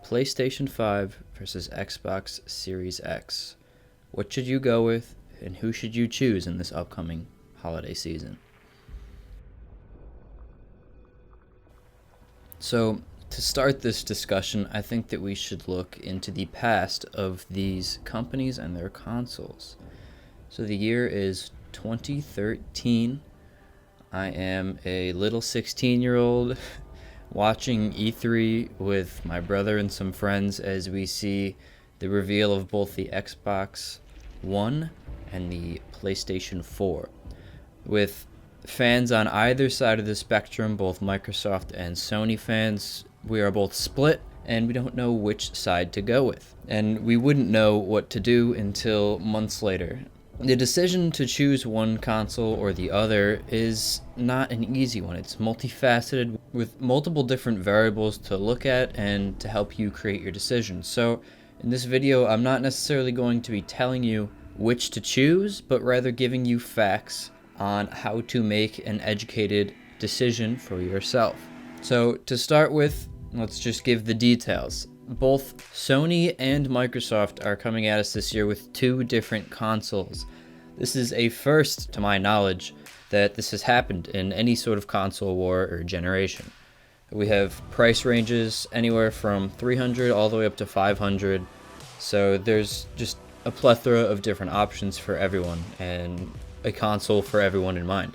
PlayStation 5 versus Xbox Series X. What should you go with, and who should you choose in this upcoming holiday season? So, to start this discussion, I think that we should look into the past of these companies and their consoles. So the year is 2013. I am a little 16-year-old watching E3 with my brother and some friends as we see the reveal of both the Xbox One and the PlayStation 4. With fans on either side of the spectrum, both Microsoft and Sony fans, we are both split and we don't know which side to go with. And we wouldn't know what to do until months later. The decision to choose one console or the other is not an easy one. It's multifaceted with multiple different variables to look at and to help you create your decision. So in this video, I'm not necessarily going to be telling you which to choose, but rather giving you facts on how to make an educated decision for yourself. So to start with, let's just give the details. Both Sony and Microsoft are coming at us this year with two different consoles. This is a first, to my knowledge, that this has happened in any sort of console war or generation. We have price ranges anywhere from $300 all the way up to $500. So there's just a plethora of different options for everyone and a console for everyone in mind.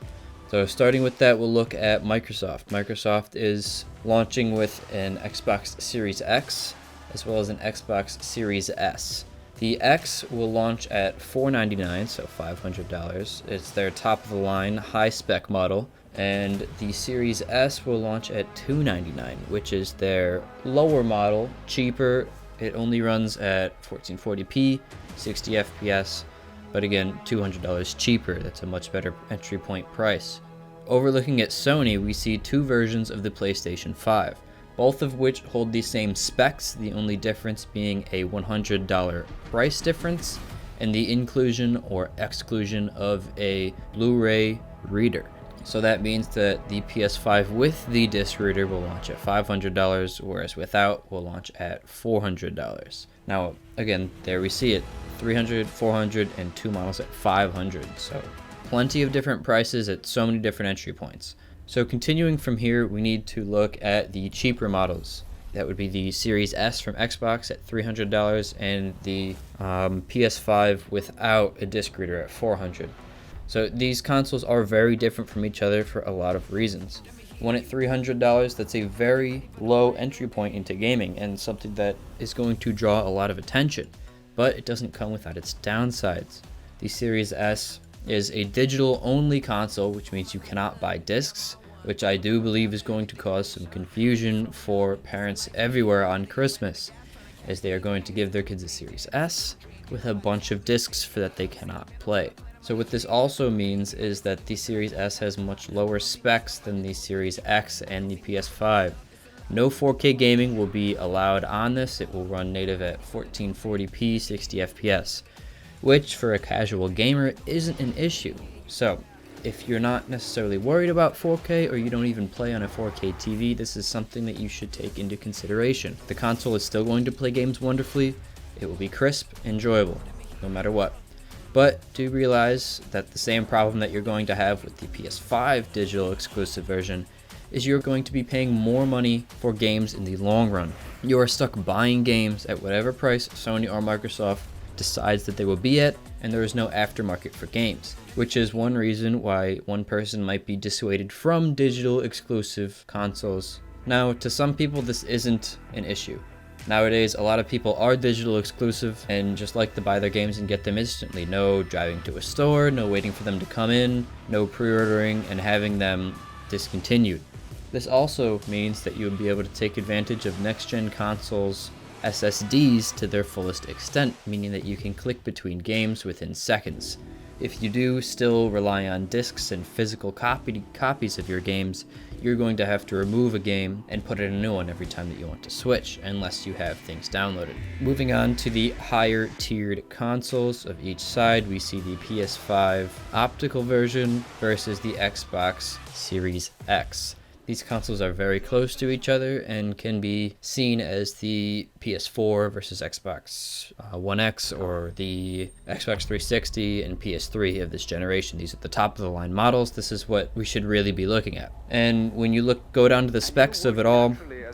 So starting with that, we'll look at Microsoft. Microsoft is launching with an Xbox Series X as well as an Xbox Series S. The X will launch at $499, so $500. It's their top-of-the-line, high-spec model. And the Series S will launch at $299, which is their lower model, cheaper. It only runs at 1440p, 60 FPS, but again, $200 cheaper. That's a much better entry point price. Overlooking at Sony, we see two versions of the PlayStation 5. Both of which hold the same specs, the only difference being a $100 price difference and the inclusion or exclusion of a Blu-ray reader. So that means that the PS5 with the disc reader will launch at $500, whereas without will launch at $400. Now, again, there we see it, $300, $400, and two models at $500. So plenty of different prices at so many different entry points. So continuing from here, we need to look at the cheaper models. That would be the Series S from Xbox at $300 and the PS5 without a disc reader at $400. So these consoles are very different from each other for a lot of reasons. One at $300, that's a very low entry point into gaming and something that is going to draw a lot of attention. But it doesn't come without its downsides. The Series S is a digital-only console, which means you cannot buy discs, which I do believe is going to cause some confusion for parents everywhere on Christmas, as they are going to give their kids a Series S with a bunch of discs for that they cannot play. So what this also means is that the Series S has much lower specs than the Series X and the PS5. No 4K gaming will be allowed on this. It will run native at 1440p 60 FPS, which for a casual gamer isn't an issue. So if you're not necessarily worried about 4K or you don't even play on a 4K TV, this is something that you should take into consideration. The console is still going to play games wonderfully. It will be crisp, enjoyable, no matter what. But do realize that the same problem that you're going to have with the PS5 digital exclusive version is you're going to be paying more money for games in the long run. You are stuck buying games at whatever price Sony or Microsoft decides that they will be at, and there is no aftermarket for games, which is one reason why one person might be dissuaded from digital exclusive consoles. Now, to some people, this isn't an issue. Nowadays, a lot of people are digital exclusive and just like to buy their games and get them instantly. No driving to a store, no waiting for them to come in, no pre-ordering and having them discontinued. This also means that you'll be able to take advantage of next-gen consoles' SSDs to their fullest extent, meaning that you can click between games within seconds. If you do still rely on discs and physical copies of your games, you're going to have to remove a game and put in a new one every time that you want to switch, unless you have things downloaded. Moving on to the higher tiered consoles of each side, we see the PS5 optical version versus the Xbox Series X. The These consoles are very close to each other and can be seen as the PS4 versus Xbox One X, or the Xbox 360 and PS3 of this generation. These are the top of the line models. This is what we should really be looking at. And when you go down to the specs of it all,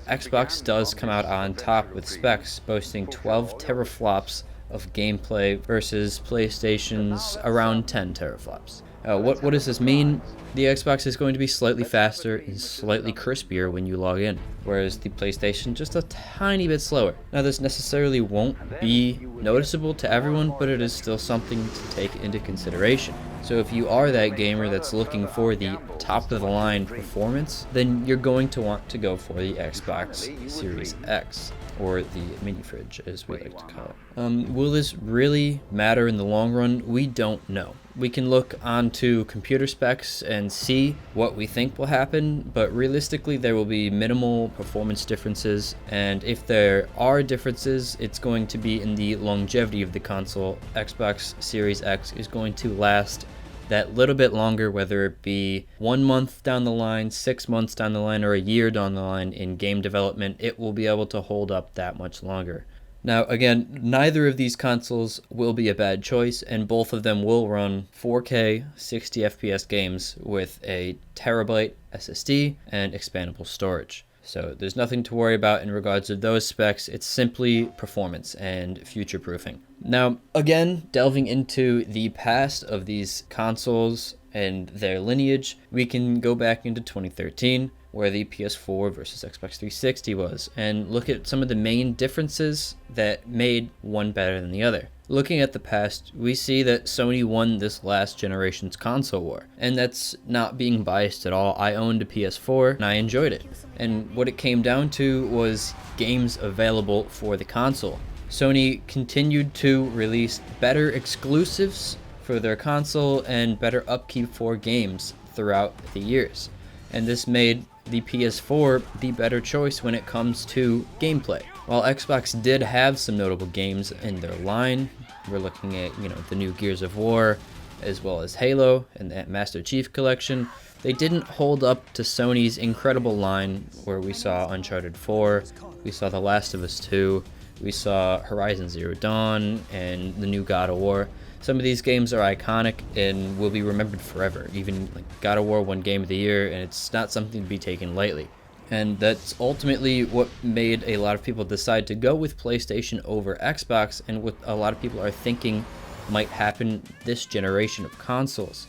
Xbox does come out on top with specs, boasting 12 teraflops of gameplay versus PlayStation's around 10 teraflops. What does this mean? The Xbox is going to be slightly faster and slightly crispier when you log in, whereas the PlayStation just a tiny bit slower. Now, this necessarily won't be noticeable to everyone, but it is still something to take into consideration. So if you are that gamer that's looking for the top of the line performance, then you're going to want to go for the Xbox Series X, or the mini fridge as we like to call it. Will this really matter in the long run? We don't know. We can look onto computer specs and see what we think will happen, but realistically there will be minimal performance differences, and if there are differences, it's going to be in the longevity of the console. Xbox Series X is going to last that little bit longer, whether it be 1 month down the line, 6 months down the line, or a year down the line in game development. It will be able to hold up that much longer. Now, again, neither of these consoles will be a bad choice, and both of them will run 4K 60 FPS games with a terabyte SSD and expandable storage. So there's nothing to worry about in regards to those specs. It's simply performance and future-proofing. Now, again, delving into the past of these consoles and their lineage, we can go back into 2013, where the PS4 versus Xbox 360 was, and look at some of the main differences that made one better than the other. Looking at the past, we see that Sony won this last generation's console war, and that's not being biased at all. I owned a PS4 and I enjoyed it, and what it came down to was games available for the console. Sony continued to release better exclusives for their console and better upkeep for games throughout the years, and this made the PS4 the better choice when it comes to gameplay. While Xbox did have some notable games in their line, we're looking at, the new Gears of War, as well as Halo and that Master Chief Collection, they didn't hold up to Sony's incredible line, where we saw Uncharted 4, we saw The Last of Us 2, we saw Horizon Zero Dawn, and the new God of War. Some of these games are iconic and will be remembered forever. Even like God of War won Game of the Year, and it's not something to be taken lightly. And that's ultimately what made a lot of people decide to go with PlayStation over Xbox, and what a lot of people are thinking might happen this generation of consoles.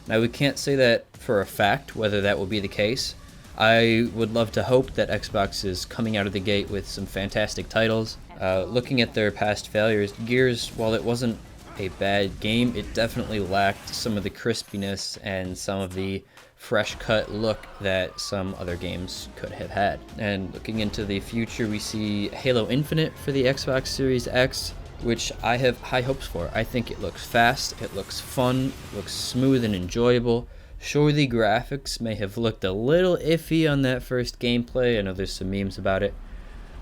Now, we can't say that for a fact whether that will be the case. I would love to hope that Xbox is coming out of the gate with some fantastic titles. Looking at their past failures, Gears, while it wasn't a bad game, it definitely lacked some of the crispiness and some of the fresh cut look that some other games could have had. And looking into the future, we see Halo Infinite for the Xbox Series X, which I have high hopes for. I think it looks fast, it looks fun, it looks smooth and enjoyable. Sure, the graphics may have looked a little iffy on that first gameplay. I know there's some memes about it.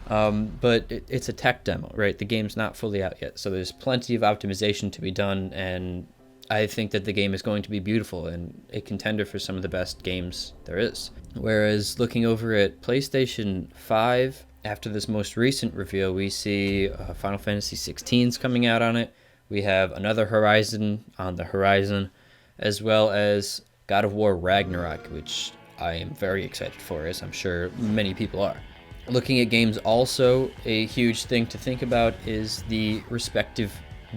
But it's a tech demo, right? The game's not fully out yet, so there's plenty of optimization to be done, and I think that the game is going to be beautiful and a contender for some of the best games there is. Whereas looking over at PlayStation 5, after this most recent reveal, we see Final Fantasy 16's coming out on it. We have another Horizon on the horizon, as well as God of War Ragnarok, which I am very excited for, as I'm sure many people are. Looking at games, also a huge thing to think about is the respective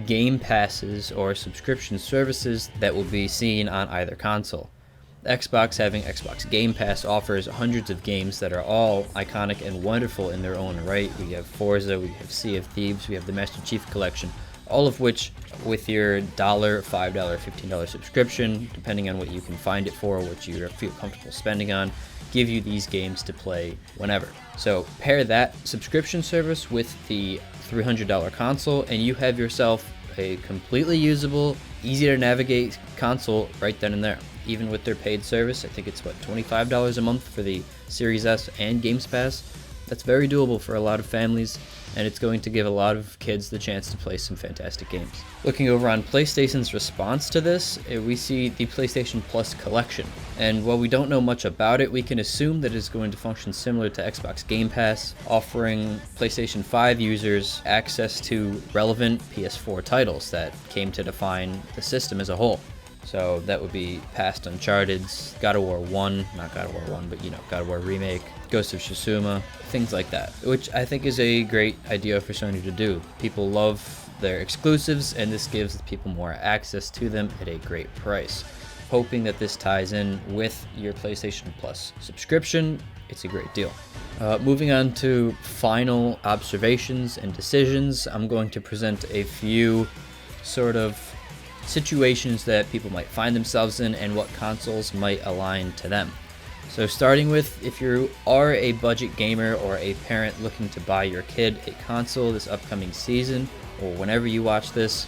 game passes or subscription services that will be seen on either console. Xbox, having Xbox Game Pass, offers hundreds of games that are all iconic and wonderful in their own right. We have Forza, we have Sea of Thieves, we have the Master Chief Collection, all of which, with your $1, $5, $15 subscription, depending on what you can find it for, what you feel comfortable spending on, give you these games to play whenever. So pair that subscription service with the $300 console, and you have yourself a completely usable, easy to navigate console right then and there. Even with their paid service, I think it's $25 a month for the Series S and Games Pass. That's very doable for a lot of families, and it's going to give a lot of kids the chance to play some fantastic games. Looking over on PlayStation's response to this, we see the PlayStation Plus collection. And while we don't know much about it, we can assume that it's going to function similar to Xbox Game Pass, offering PlayStation 5 users access to relevant PS4 titles that came to define the system as a whole. So that would be past Uncharted's, God of War 1, not God of War 1, but God of War Remake, Ghost of Tsushima, things like that, which I think is a great idea for Sony to do. People love their exclusives, and this gives people more access to them at a great price. Hoping that this ties in with your PlayStation Plus subscription, it's a great deal. Moving on to final observations and decisions, I'm going to present a few sort of situations that people might find themselves in and what consoles might align to them. So starting with, if you are a budget gamer or a parent looking to buy your kid a console this upcoming season, or whenever you watch this,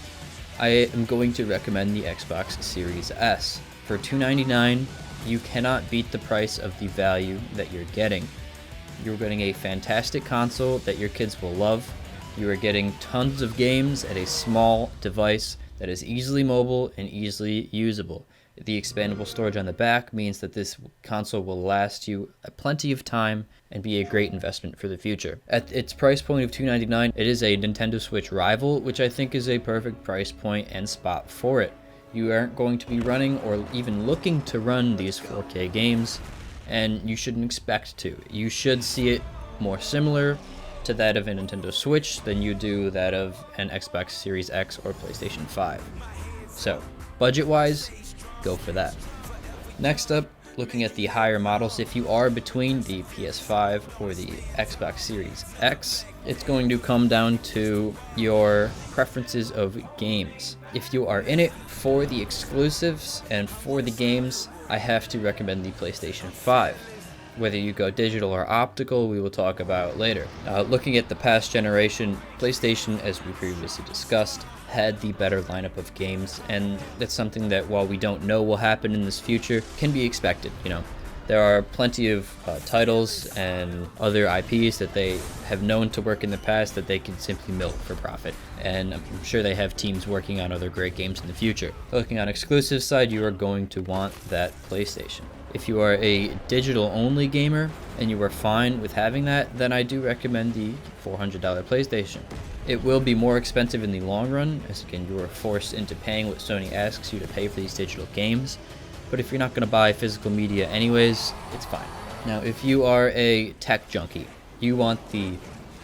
I am going to recommend the Xbox Series S. For $299, you cannot beat the price of the value that you're getting. You're getting a fantastic console that your kids will love. You are getting tons of games at a small device that is easily mobile and easily usable. The expandable storage on the back means that this console will last you plenty of time and be a great investment for the future. At its price point of $299, it is a Nintendo Switch rival, which I think is a perfect price point and spot for it. You aren't going to be running or even looking to run these 4K games, and you shouldn't expect to. You should see it more similar to that of a Nintendo Switch than you do that of an Xbox Series X or PlayStation 5. So, budget-wise, go for that. Next up, looking at the higher models, if you are between the PS5 or the Xbox Series X, it's going to come down to your preferences of games. If you are in it for the exclusives and for the games, I have to recommend the PlayStation 5. Whether you go digital or optical, we will talk about later. Looking at the past generation, PlayStation, as we previously discussed, had the better lineup of games, and that's something that, while we don't know will happen in this future, can be expected. There are plenty of titles and other IPs that they have known to work in the past that they can simply milk for profit, and I'm sure they have teams working on other great games in the future. Looking on exclusive side, you are going to want that PlayStation. If you are a digital-only gamer and you are fine with having that, then I do recommend the $400 PlayStation. It will be more expensive in the long run, as again, you are forced into paying what Sony asks you to pay for these digital games. But if you're not going to buy physical media anyways, it's fine. Now, if you are a tech junkie, you want the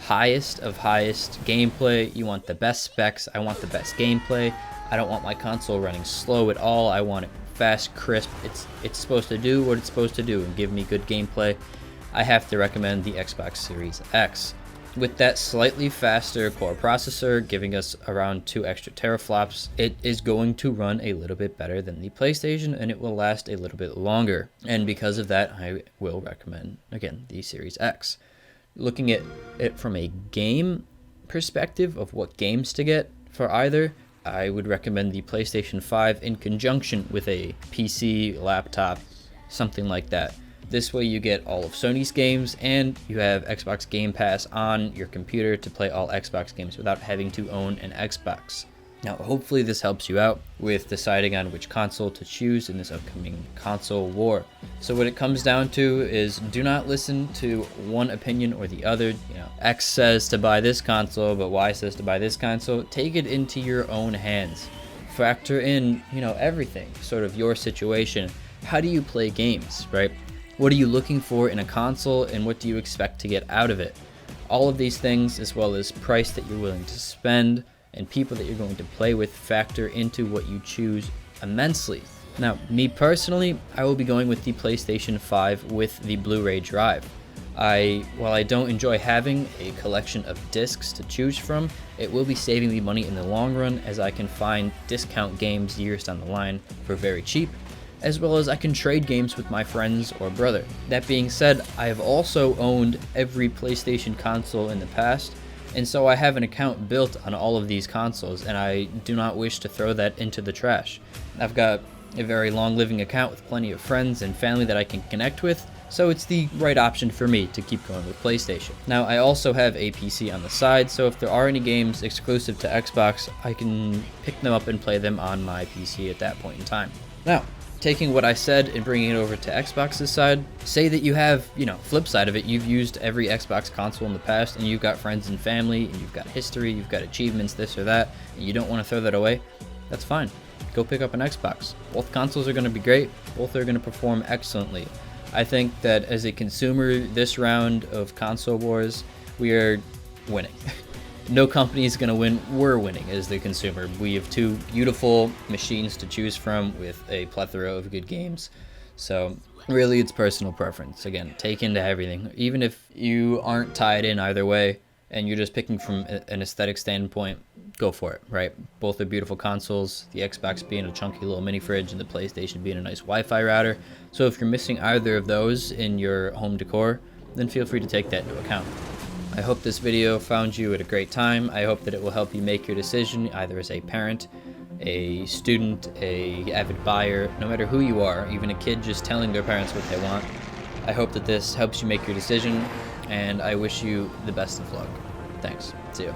highest of highest gameplay, you want the best specs, I want the best gameplay, I don't want my console running slow at all, I want it fast, crisp, it's supposed to do what it's supposed to do and give me good gameplay, I have to recommend the Xbox Series X. With that slightly faster core processor, giving us around 2 extra teraflops, it is going to run a little bit better than the PlayStation, and it will last a little bit longer. And because of that, I will recommend, again, the Series X. Looking at it from a game perspective of what games to get for either, I would recommend the PlayStation 5 in conjunction with a PC, laptop, something like that. This way you get all of Sony's games, and you have Xbox Game Pass on your computer to play all Xbox games without having to own an Xbox. Now, hopefully this helps you out with deciding on which console to choose in this upcoming console war. So what it comes down to is, do not listen to one opinion or the other. X says to buy this console, but Y says to buy this console. Take it into your own hands. Factor in, everything, sort of your situation. How do you play games, right? What are you looking for in a console, and what do you expect to get out of it? All of these things, as well as price that you're willing to spend and people that you're going to play with, factor into what you choose immensely. Now, me personally, I will be going with the PlayStation 5 with the Blu-ray drive. While I don't enjoy having a collection of discs to choose from, it will be saving me money in the long run, as I can find discount games years down the line for very cheap, as well as I can trade games with my friends or brother. That being said, I have also owned every PlayStation console in the past, and so I have an account built on all of these consoles, and I do not wish to throw that into the trash. I've got a very long living account with plenty of friends and family that I can connect with, So it's the right option for me to keep going with PlayStation. Now, I also have a PC on the side, so if there are any games exclusive to Xbox, I can pick them up and play them on my PC at that point in time. Now, taking what I said and bringing it over to Xbox's side, say that you have, flip side of it, you've used every Xbox console in the past and you've got friends and family and you've got history, you've got achievements, this or that, and you don't want to throw that away, that's fine. Go pick up an Xbox. Both consoles are going to be great. Both are going to perform excellently. I think that as a consumer, this round of console wars, we are winning. No company is going to win. We're winning as the consumer. We have two beautiful machines to choose from with a plethora of good games. So really, it's personal preference. Again, take into everything. Even if you aren't tied in either way and you're just picking from an aesthetic standpoint, go for it, right? Both are beautiful consoles, the Xbox being a chunky little mini fridge and the PlayStation being a nice Wi-Fi router. So if you're missing either of those in your home decor, then feel free to take that into account. I hope this video found you at a great time. I hope that it will help you make your decision either as a parent, a student, a avid buyer, no matter who you are, even a kid just telling their parents what they want. I hope that this helps you make your decision, and I wish you the best of luck. Thanks. See you.